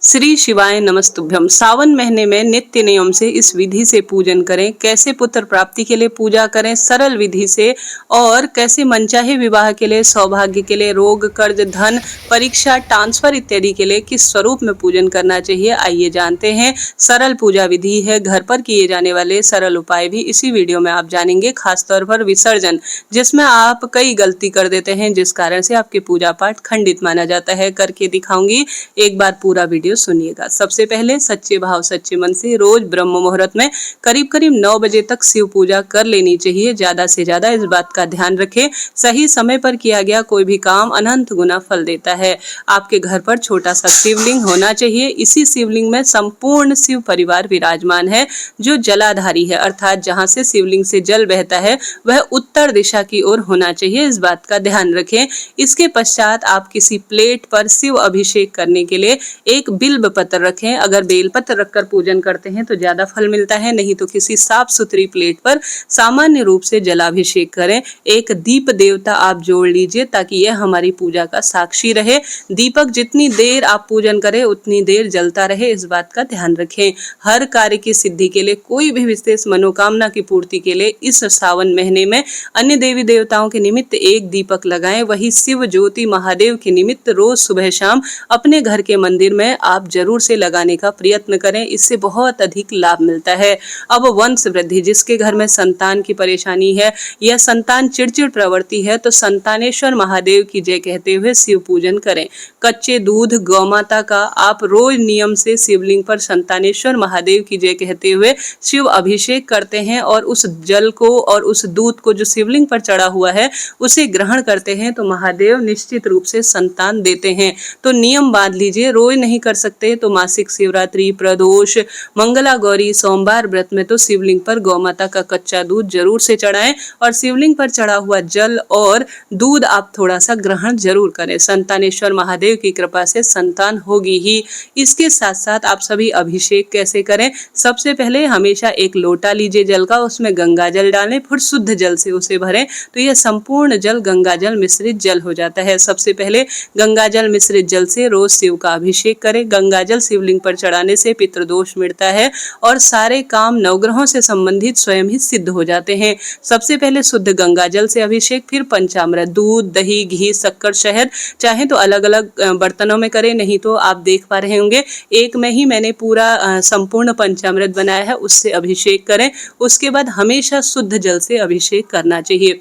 श्री शिवाय नमस्तुभ्यम। सावन महीने में नित्य नियम से इस विधि से पूजन करें। कैसे पुत्र प्राप्ति के लिए पूजा करें सरल विधि से, और कैसे मनचाहे विवाह के लिए, सौभाग्य के लिए, रोग, कर्ज, धन, परीक्षा, ट्रांसफर इत्यादि के लिए किस स्वरूप में पूजन करना चाहिए, आइए जानते हैं। सरल पूजा विधि है, घर पर किए जाने वाले सरल उपाय भी इसी वीडियो में आप जानेंगे। खासतौर पर विसर्जन, जिसमें आप कई गलती कर देते हैं, जिस कारण से आपकी पूजा पाठ खंडित माना जाता है, करके दिखाऊंगी। एक बार पूरा वीडियो सुनिएगा। सबसे पहले सच्चे भाव सच्चे मन से रोज ब्रह्म मुहूर्त में करीब करीब 9 बजे तक शिव पूजा कर लेनी चाहिए। ज्यादा से ज्यादा इस बात का ध्यान रखें, सही समय पर किया गया कोई भी काम अनंत गुना फल देता है। आपके घर पर छोटा सा शिवलिंग होना चाहिए। इसी शिवलिंग में संपूर्ण शिव परिवार विराजमान है, जो जलाधारी है, अर्थात जहां से शिवलिंग से जल बहता है वह उत्तर दिशा की ओर होना चाहिए। इस बात का ध्यान रखें। इसके पश्चात आप किसी प्लेट पर शिव अभिषेक करने के लिए एक बिल्व पत्र रखें। अगर बेलपत्र रखकर पूजन करते हैं तो ज्यादा फल मिलता है, नहीं तो किसी साफ सुथरी प्लेट पर सामान्य रूप से जलाभिषेक करें। एक दीप देवता आप जोड़ लीजिए ताकि यह हमारी पूजा का साक्षी रहे। दीपक जितनी देर आप पूजन करें उतनी देर जलता रहे, इस बात का ध्यान रखें। हर कार्य की सिद्धि के लिए, कोई भी विशेष मनोकामना की पूर्ति के लिए इस सावन महीने में अन्य देवी देवताओं के निमित्त एक दीपक लगाएं। वही शिव ज्योति महादेव के निमित्त रोज सुबह शाम अपने घर के मंदिर में आप जरूर से लगाने का प्रयत्न करें, इससे बहुत अधिक लाभ मिलता है। अब वंश वृद्धि, जिसके घर में संतान की परेशानी है या संतान चिड़चिड़ प्रवृत्ति है, तो संतानेश्वर महादेव की जय कहते हुए शिव पूजन करें। कच्चे दूध गौ माता का आप रोज नियम से शिवलिंग पर संतानेश्वर महादेव की जय कहते हुए शिव अभिषेक करते हैं, और उस जल को और उस दूध को जो शिवलिंग पर चढ़ा हुआ है उसे ग्रहण करते हैं, तो महादेव निश्चित रूप से संतान देते हैं। तो नियम बांध लीजिए। रोज नहीं कर सकते तो मासिक शिवरात्रि, प्रदोष, मंगला गौरी, सोमवार व्रत में तो शिवलिंग पर गौ माता का कच्चा दूध जरूर से चढ़ाएं, और शिवलिंग पर चढ़ा हुआ जल और दूध आप थोड़ा सा ग्रहण जरूर करें। संतानेश्वर महादेव की कृपा से संतान होगी ही। इसके साथ साथ आप सभी अभिषेक कैसे करें। सबसे पहले हमेशा एक लोटा लीजिए जल का, उसमें गंगा जल डालें, फिर शुद्ध जल से उसे भरें, तो यह संपूर्ण जल गंगा जल मिश्रित जल हो जाता है। सबसे पहले गंगा जल मिश्रित जल से रोज शिव का अभिषेक करें। गंगा जल शिवलिंग पर चढ़ाने से पितृदोष मिटता है और सारे काम नवग्रहों से संबंधित स्वयं ही सिद्ध हो जाते हैं। सबसे पहले शुद्ध गंगा जल से अभिषेक, फिर पंचामृत, दूध, दही, घी, शक्कर, शहद, चाहे तो अलग अलग बर्तनों में करें, नहीं तो आप देख पा रहे होंगे एक में ही मैंने पूरा संपूर्ण पंचामृत बनाया है, उससे अभिषेक करें। उसके बाद हमेशा शुद्ध जल से अभिषेक करना चाहिए।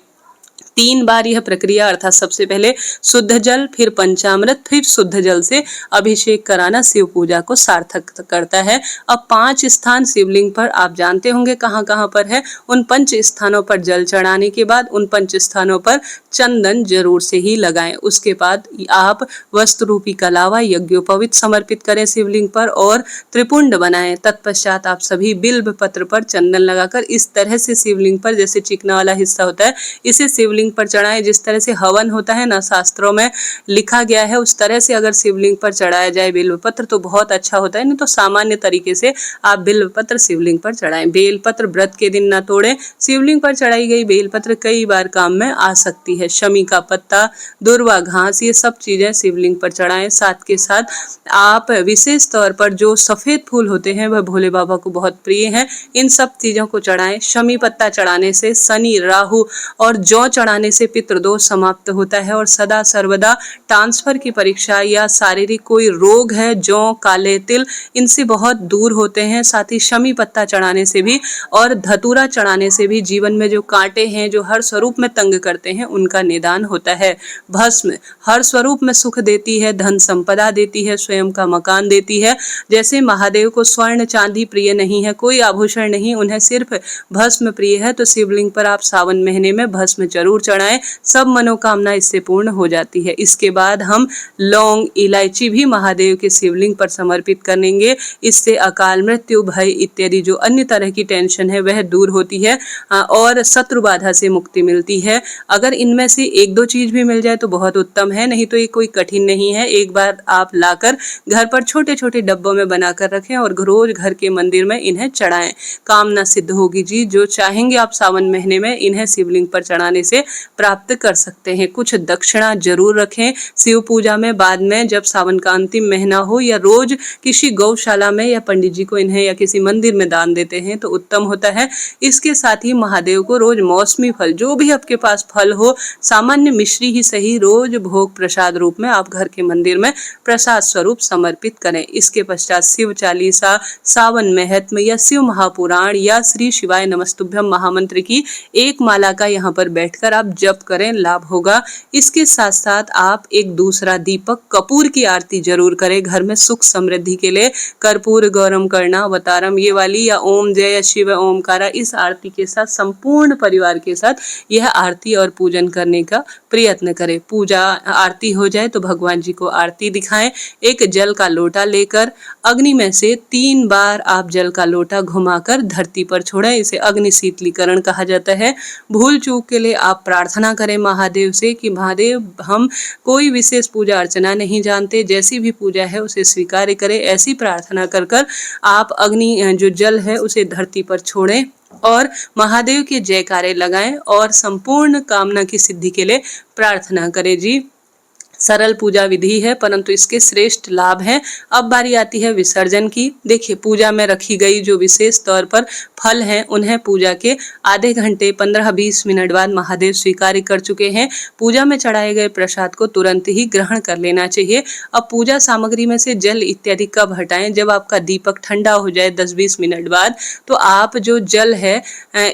3 बार यह प्रक्रिया, अर्थात सबसे पहले शुद्ध जल, फिर पंचामृत, फिर शुद्ध जल से अभिषेक कराना शिव पूजा को सार्थक करता है। अब 5 स्थान शिवलिंग पर आप जानते होंगे कहाँ कहाँ पर है। उन 5 स्थानों पर जल चढ़ाने के बाद उन 5 स्थानों पर चंदन जरूर से ही लगाएं। उसके बाद आप वस्त्र रूपी कलावा यज्ञोपवीत समर्पित करें शिवलिंग पर और त्रिपुंड बनाएं। तत्पश्चात आप सभी बिल्व पत्र पर चंदन लगाकर इस तरह से शिवलिंग पर, जैसे चिकना वाला हिस्सा होता है, इसे शिवलिंग पर चढ़ाएं। जिस तरह से हवन होता है ना, शास्त्रों में लिखा गया है, उस तरह से अगर शिवलिंग पर चढ़ाया जाए बेलपत्र तो बहुत अच्छा होता है। नहीं तो सामान्य तरीके से आप बेलपत्र शिवलिंग पर चढ़ाएं। बेलपत्र व्रत के दिन न तोड़ें। शिवलिंग पर चढ़ाई गई बेलपत्र कई बार काम में आ सकती है। शमी का पत्ता, दुर्वा घास, ये सब चीजें शिवलिंग पर चढ़ाएं। साथ के साथ आप विशेष तौर पर जो सफेद फूल होते हैं वह भोले बाबा को बहुत प्रिय हैं, इन सब चीजों को चढ़ाएं। शमी पत्ता चढ़ाने से शनि, राहु और जौ चढ़ाने से पितृदोष समाप्त होता है, और सदा सर्वदा ट्रांसफर की परीक्षा या शारीरिक कोई रोग है, जौ, काले तिल, इनसे बहुत दूर होते हैं। साथ ही शमी पत्ता चढ़ाने से भी और धतूरा चढ़ाने से भी जीवन में जो कांटे हैं, जो हर स्वरूप में तंग करते हैं, उनका निदान होता है। भस्म हर स्वरूप में सुख देती है, धन संपदा देती है, स्वयं का मकान देती है। जैसे महादेव को स्वर्ण चांदी प्रिय नहीं है, कोई आभूषण नहीं, उन्हें सिर्फ भस्म प्रिय है, तो शिवलिंग पर आप सावन महीने में भस्म जरूर चढ़ाएं। सब मनोकामना इससे पूर्ण हो जाती है। इसके बाद हम लौंग, इलायची भी महादेव के शिवलिंग पर समर्पित करेंगे। इससे अकाल मृत्यु, भय इत्यादि जो अन्य तरह की टेंशन है वह दूर होती है और शत्रु बाधा से मुक्ति मिलती है। अगर इनमें से 1-2 चीज भी मिल जाए तो बहुत उत्तम है, नहीं तो ये कोई कठिन नहीं है। एक बार आप लाकर घर पर छोटे छोटे डब्बों में बनाकर रखें और रोज घर के मंदिर में इन्हें चढ़ाएं। कामना सिद्ध होगी जी। जो चाहेंगे आप सावन महीने में इन्हें शिवलिंग पर चढ़ाने से प्राप्त कर सकते हैं। कुछ दक्षिणा जरूर रखें शिव पूजा में। बाद में जब सावन का अंतिम महीना हो, या रोज किसी गौशाला में या पंडित जी को इन्हें या किसी मंदिर में दान देते हैं तो उत्तम होता है। इसके साथ ही महादेव को रोज मौसमी फल, जो भी आपके पास फल हो, सामान्य मिश्री ही सही, रोज भोग प्रसाद रूप में आप घर के मंदिर में प्रसाद स्वरूप समर्पित करें। इसके पश्चात शिव चालीसा, सावन महत्म या शिव महापुराण या श्री शिवाय नमस्तुभ्यम महामंत्र की एक माला का यहाँ पर बैठकर आप जप करें, लाभ होगा। इसके साथ साथ आप एक दूसरा दीपक कपूर की आरती जरूर करें घर में सुख समृद्धि के लिए। कर्पूर गौरम करना अवतारम, ये वाली, या ओम जय शिव ओमकारा, इस आरती के साथ संपूर्ण परिवार के साथ यह आरती और पूजन करने का प्रयत्न करें। पूजा आरती हो जाए तो भगवान जी को आरती दिखाएं। एक जल का लोटा लेकर अग्नि में से 3 बार आप जल का लोटा घुमाकर धरती पर छोड़ें। इसे अग्नि शीतलीकरण कहा जाता है। भूल चूक के लिए आप प्रार्थना करें महादेव से कि महादेव, हम कोई विशेष पूजा अर्चना नहीं जानते, जैसी भी पूजा है उसे स्वीकार करें। ऐसी प्रार्थना कर कर आप अग्नि जो जल है उसे धरती पर छोड़ें और महादेव के जयकारे लगाएं और संपूर्ण कामना की सिद्धि के लिए प्रार्थना करें जी। सरल पूजा विधि है परंतु इसके श्रेष्ठ लाभ हैं। अब बारी आती है विसर्जन की। देखिए, पूजा में रखी गई जो विशेष तौर पर फल हैं उन्हें पूजा के आधे घंटे 15-20 मिनट बाद महादेव स्वीकार कर चुके हैं। पूजा में चढ़ाए गए प्रसाद को तुरंत ही ग्रहण कर लेना चाहिए। अब पूजा सामग्री में से जल इत्यादि कब हटाएं? जब आपका दीपक ठंडा हो जाए 10-20 मिनट बाद, तो आप जो जल है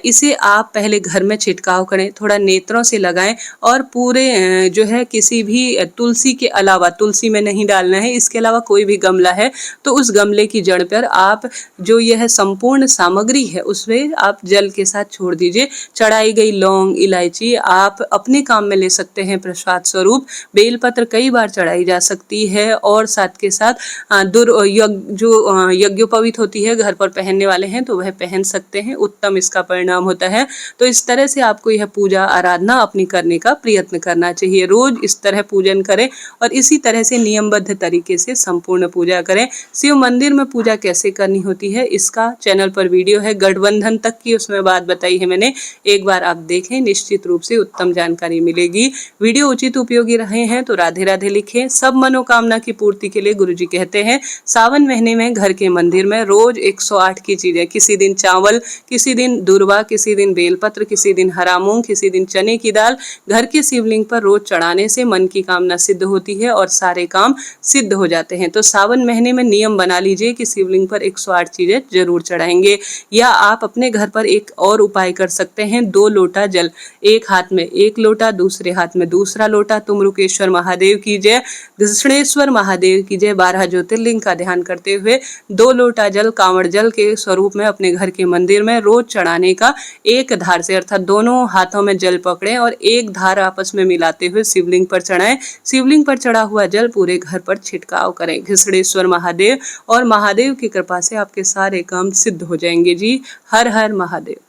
इसे आप पहले घर में छिड़काव करें, थोड़ा नेत्रों से लगाएं और पूरे जो है किसी भी तुलसी के अलावा, तुलसी में नहीं डालना है, इसके अलावा कोई भी गमला है तो उस गमले की जड़ पर आप जो यह संपूर्ण सामग्री है उसमें आप जल के साथ छोड़ दीजिए। चढ़ाई गई लौंग, इलायची आप अपने काम में ले सकते हैं प्रसाद स्वरूप। बेलपत्र कई बार चढ़ाई जा सकती है और साथ के साथ जो यज्ञोपवीत होती है घर पर पहनने वाले हैं तो वह पहन सकते हैं, उत्तम इसका परिणाम होता है। तो इस तरह से आपको यह पूजा आराधना अपनी करने का प्रयत्न करना चाहिए। रोज इस तरह पूजन करें और इसी तरह से नियमबद्ध तरीके से संपूर्ण पूजा करें। शिव मंदिर में पूजा कैसे करनी होती है इसका चैनल पर वीडियो है, गठबंधन तक की उसमें बात बताई है मैंने, एक बार आप देखें, निश्चित रूप से उत्तम जानकारी मिलेगी। वीडियो उचित उपयोगी रहे हैं तो राधे राधे लिखें। सब मनोकामना की पूर्ति के लिए गुरुजी कहते हैं सावन महीने में घर के मंदिर में रोज 108 की चीजें, किसी दिन चावल, किसी दिन दूर्वा, किसी दिन बेलपत्र, किसी दिन हरा मूंग, किसी दिन चने की दाल घर के शिवलिंग पर रोज चढ़ाने से मन की कामना सिद्ध होती है और सारे काम सिद्ध हो जाते हैं। तो सावन महीने में नियम बना लीजिए कि शिवलिंग पर 108 चीजें जरूर चढ़ाएंगे। या आप अपने घर पर एक और उपाय कर सकते हैं, 2 लोटा जल, एक हाथ में 1 लोटा, दूसरे हाथ में दूसरा लोटा, तुमरुकेश्वर महादेव की जय, दक्षिणेश्वर महादेव की जय, 12 ज्योतिर्लिंग का ध्यान करते हुए 2 लोटा जल कांवड़ जल के स्वरूप में अपने घर के मंदिर में रोज चढ़ाने का एक धार से, अर्थात दोनों हाथों में जल पकड़ें और एक धार आपस में मिलाते हुए शिवलिंग पर चढ़ाएं। शिवलिंग पर चढ़ा हुआ जल पूरे घर पर छिड़काव करें। घृष्णेश्वर महादेव, और महादेव की कृपा से आपके सारे काम सिद्ध हो जाएंगे जी। हर हर महादेव।